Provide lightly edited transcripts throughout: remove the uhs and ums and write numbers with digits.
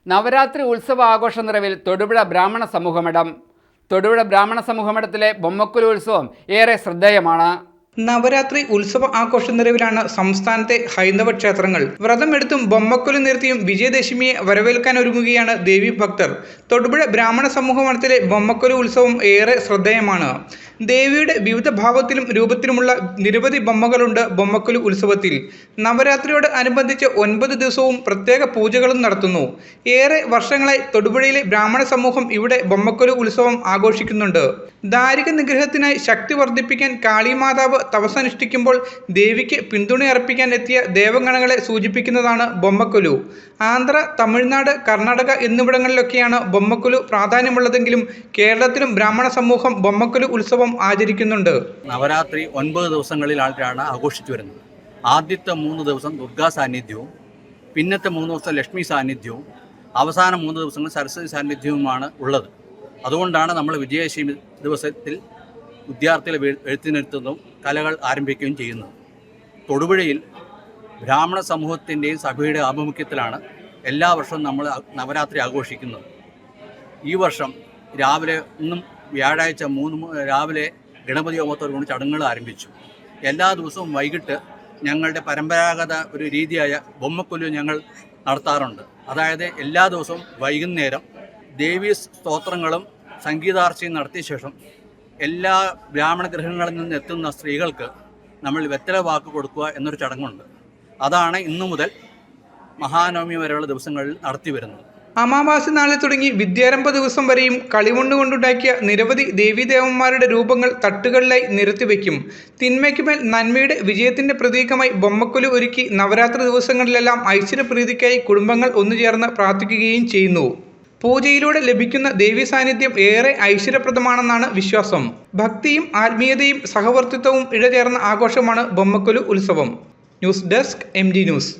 നവരാത്രി ഉത്സവ ആഘോഷ നിറവിൽ തൊടുപുഴ ബ്രാഹ്മണ സമൂഹമഠം. തൊടുപുഴ ബ്രാഹ്മണ സമൂഹമഠത്തിലെ ബൊമ്മക്കുലു ഉത്സവം ഏറെ ശ്രദ്ധേയമാണ്. നവരാത്രി ഉത്സവ ആഘോഷ നിറവിലാണ് സംസ്ഥാനത്തെ ഹൈന്ദവ ക്ഷേത്രങ്ങൾ. വ്രതമെടുത്തും ബൊമ്മക്കുലു നിർത്തിയും വിജയദശമിയെ വരവേൽക്കാൻ ഒരുങ്ങുകയാണ് ദേവി ഭക്തർ. തൊടുപുഴ ബ്രാഹ്മണ സമൂഹമഠത്തിലെ ബൊമ്മക്കുലു ഉത്സവം ഏറെ ശ്രദ്ധേയമാണ്. ദേവിയുടെ വിവിധ ഭാവത്തിലും രൂപത്തിലുമുള്ള നിരവധി ബൊമ്മകളുണ്ട് ബൊമ്മക്കുലു ഉത്സവത്തിൽ. നവരാത്രിയോട് അനുബന്ധിച്ച് 9 ദിവസവും പ്രത്യേക പൂജകളും നടത്തുന്നു. ഏറെ വർഷങ്ങളായി തൊടുപുഴയിലെ ബ്രാഹ്മണ സമൂഹം ഇവിടെ ബൊമ്മക്കുലു ഉത്സവം ആഘോഷിക്കുന്നുണ്ട്. ദാരിക നിഗ്രഹത്തിനായി ശക്തി വർദ്ധിപ്പിക്കാൻ കാളിമാതാവ് തപസ്സനുഷ്ഠിക്കുമ്പോൾ ദേവിക്ക് പിന്തുണയർപ്പിക്കാൻ എത്തിയ ദേവഗണങ്ങളെ സൂചിപ്പിക്കുന്നതാണ് ബൊമ്മക്കുലു. ആന്ധ്ര, തമിഴ്നാട്, കർണാടക എന്നിവിടങ്ങളിലൊക്കെയാണ് ബൊമ്മക്കുലു പ്രാധാന്യമുള്ളതെങ്കിലും കേരളത്തിലും ബ്രാഹ്മണ സമൂഹം ബൊമ്മക്കുലു ഉത്സവം ആചരിക്കുന്നുണ്ട്. നവരാത്രി 9 ദിവസങ്ങളിലാണ് ആഘോഷിച്ചു വരുന്നത്. ആദ്യത്തെ 3 ദിവസം ദുർഗാ സാന്നിധ്യവും, പിന്നത്തെ 3 ദിവസം ലക്ഷ്മി സാന്നിധ്യവും, അവസാന 3 ദിവസങ്ങൾ സരസ്വതി സാന്നിധ്യവുമാണ് ഉള്ളത്. അതുകൊണ്ടാണ് നമ്മൾ വിജയദശമി ദിവസത്തിൽ വിദ്യാർത്ഥികളെ എഴുത്തിനിരുത്തുന്നതും കലകൾ ആരംഭിക്കുകയും ചെയ്യുന്നത്. തൊടുപുഴയിൽ ബ്രാഹ്മണ സമൂഹത്തിൻ്റെയും സഭയുടെ ആഭിമുഖ്യത്തിലാണ് എല്ലാ വർഷവും നമ്മൾ നവരാത്രി ആഘോഷിക്കുന്നത്. ഈ വർഷം രാവിലെ വ്യാഴാഴ്ച 3 രാവിലെ ഗണപതി ഹോമത്തോടു കൂടി ചടങ്ങുകൾ ആരംഭിച്ചു. എല്ലാ ദിവസവും വൈകിട്ട് ഞങ്ങളുടെ പരമ്പരാഗത ഒരു രീതിയായ ബൊമ്മക്കുലു ഞങ്ങൾ നടത്താറുണ്ട്. അതായത് എല്ലാ ദിവസവും വൈകുന്നേരം ദേവീ സ്തോത്രങ്ങളും സംഗീതാർച്ചയും നടത്തിയ ശേഷം എല്ലാ ബ്രാഹ്മണ ഗൃഹങ്ങളിൽ നിന്ന് എത്തുന്ന സ്ത്രീകൾക്ക് നമ്മൾ വെത്തല വാക്ക് കൊടുക്കുക എന്നൊരു ചടങ്ങുണ്ട്. അതാണ് ഇന്നു മുതൽ മഹാനവമി വരെയുള്ള ദിവസങ്ങളിൽ നടത്തി വരുന്നത്. അമാവാസി നാളിൽ തുടങ്ങി വിദ്യാരംഭ ദിവസം വരെയും കളിമണ്ണ് കൊണ്ടുണ്ടാക്കിയ നിരവധി ദേവീദേവന്മാരുടെ രൂപങ്ങൾ തട്ടുകളിലായി നിരത്തിവെക്കും. തിന്മയ്ക്കുമേൽ നന്മയുടെ വിജയത്തിന്റെ പ്രതീകമായി ബൊമ്മക്കുലു ഒരുക്കി നവരാത്രി ദിവസങ്ങളിലെല്ലാം ഐശ്വര്യപ്രീതിക്കായി കുടുംബങ്ങൾ ഒന്നുചേർന്ന് പ്രാർത്ഥിക്കുകയും ചെയ്യുന്നു. പൂജയിലൂടെ ലഭിക്കുന്ന ദേവീ സാന്നിധ്യം ഏറെ ഐശ്വര്യപ്രദമാണെന്നാണ് വിശ്വാസം. ഭക്തിയും ആത്മീയതയും സഹവർത്തിത്വവും ഇഴചേർന്ന ആഘോഷമാണ് ബൊമ്മക്കുലു ഉത്സവം. News desk MG news.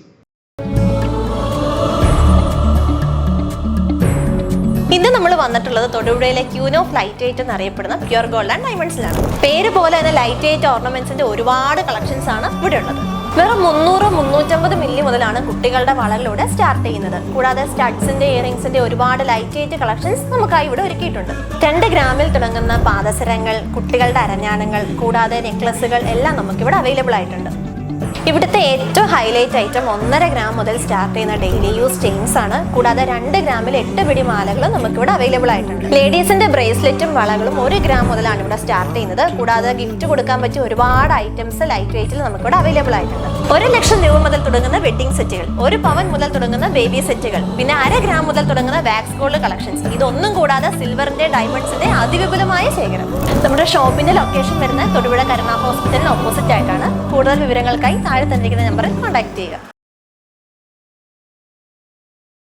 ഇന്ന് നമ്മൾ വന്നിട്ടുള്ളത് തൊടുപുഴയിലെ ക്യൂൻ ഓഫ് ലൈറ്റ് വെയിറ്റ് എന്നറിയപ്പെടുന്ന പ്യുർ ഗോൾഡ് ആൻഡ് ഡയമണ്ട്സിലാണ്. പേര് പോലെ തന്നെ ലൈറ്റ് വെയിറ്റ് ഓർണമെന്റ്സിന്റെ ഒരുപാട് കളക്ഷൻസ് ആണ് ഇവിടെ ഉള്ളത്. വെറും 300-350 മില്ലി മുതലാണ് കുട്ടികളുടെ വളരിലൂടെ സ്റ്റാർട്ട് ചെയ്യുന്നത്. കൂടാതെ സ്റ്റഡ്സിന്റെ ഇയറിംഗ്സിന്റെ ഒരുപാട് ലൈറ്റ് വെയിറ്റ് കളക്ഷൻസ് നമുക്കായി ഇവിടെ ഒരുക്കിയിട്ടുണ്ട്. 2 ഗ്രാമിൽ തുടങ്ങുന്ന പാദസരങ്ങൾ, കുട്ടികളുടെ അരഞ്ഞാണങ്ങൾ, കൂടാതെ നെക്ലസുകൾ എല്ലാം നമുക്കിവിടെ അവൈലബിൾ ആയിട്ടുണ്ട്. ഇവിടുത്തെ ഏറ്റവും ഹൈലൈറ്റ് ഐറ്റം 1.5 ഗ്രാം മുതൽ സ്റ്റാർട്ട് ചെയ്യുന്ന ഡെയിലി യൂസ് ചെയിൻസ് ആണ്. കൂടാതെ 2 ഗ്രാമിൽ 8 പിടി മാലകൾ നമുക്കിവിടെ അവൈലബിൾ ആയിട്ടുണ്ട്. ലേഡീസിന്റെ ബ്രേസ്ലെറ്റും വളകളും 1 ഗ്രാം മുതലാണ് ഇവിടെ സ്റ്റാർട്ട് ചെയ്യുന്നത്. കൂടാതെ ഗിഫ്റ്റ് കൊടുക്കാൻ പറ്റിയ ഒരുപാട് ഐറ്റംസ് ലൈറ്റ് വെയിറ്റിൽ നമുക്കിവിടെ അവൈലബിൾ ആയിട്ടുണ്ട്. 1 ലക്ഷം രൂപ മുതൽ തുടങ്ങുന്ന വെഡിങ് സെറ്റുകൾ, 1 പവൻ മുതൽ തുടങ്ങുന്ന ബേബി സെറ്റുകൾ, പിന്നെ 1/2 ഗ്രാം മുതൽ തുടങ്ങുന്ന വാക്സ് ഗോൾഡ് കളക്ഷൻസ്. ഇതൊന്നും കൂടാതെ സിൽവറിന്റെ ഡയമണ്ട്സിന്റെ അതിവിപുലമായ ശേഖരം. നമ്മുടെ ഷോപ്പിന്റെ ലൊക്കേഷൻ വരുന്നത് തൊടുപുഴ കരുണ ഹോസ്പിറ്റലിന് ഓപ്പോസിറ്റ് ആയിട്ടാണ്. കൂടുതൽ വിവരങ്ങൾക്കായി താഴെ തന്നിരിക്കുന്ന നമ്പറിൽ കോൺടാക്ട് ചെയ്യുക.